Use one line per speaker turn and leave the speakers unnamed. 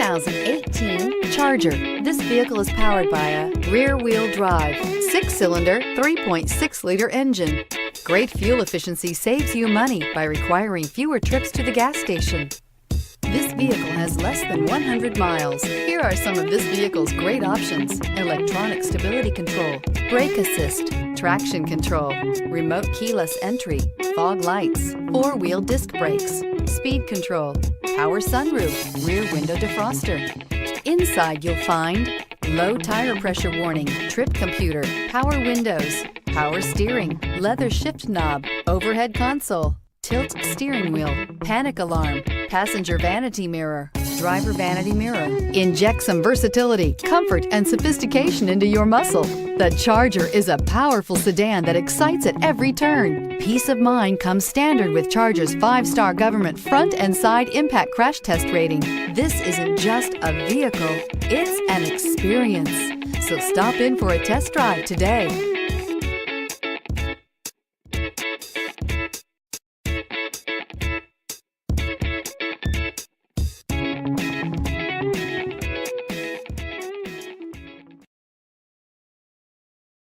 2018 Charger. This vehicle is powered by a rear-wheel drive, 6-cylinder, 3.6-liter engine. Great fuel efficiency saves you money by requiring fewer trips to the gas station. This vehicle has less than 100 miles. Here are some of this vehicle's great options: electronic stability control, brake assist, traction control, remote keyless entry, fog lights, 4-wheel disc brakes, speed control, power sunroof, rear window defroster. Inside you'll find low tire pressure warning, trip computer, power windows, power steering, leather shift knob, overhead console, tilt steering wheel, panic alarm, passenger vanity mirror, driver vanity mirror. Inject some versatility, comfort, and sophistication into your muscle. The Charger is a powerful sedan that excites at every turn. Peace of mind comes standard with Charger's 5-star government front and side impact crash test rating. This isn't just a vehicle, it's an experience. So stop in for a test drive today.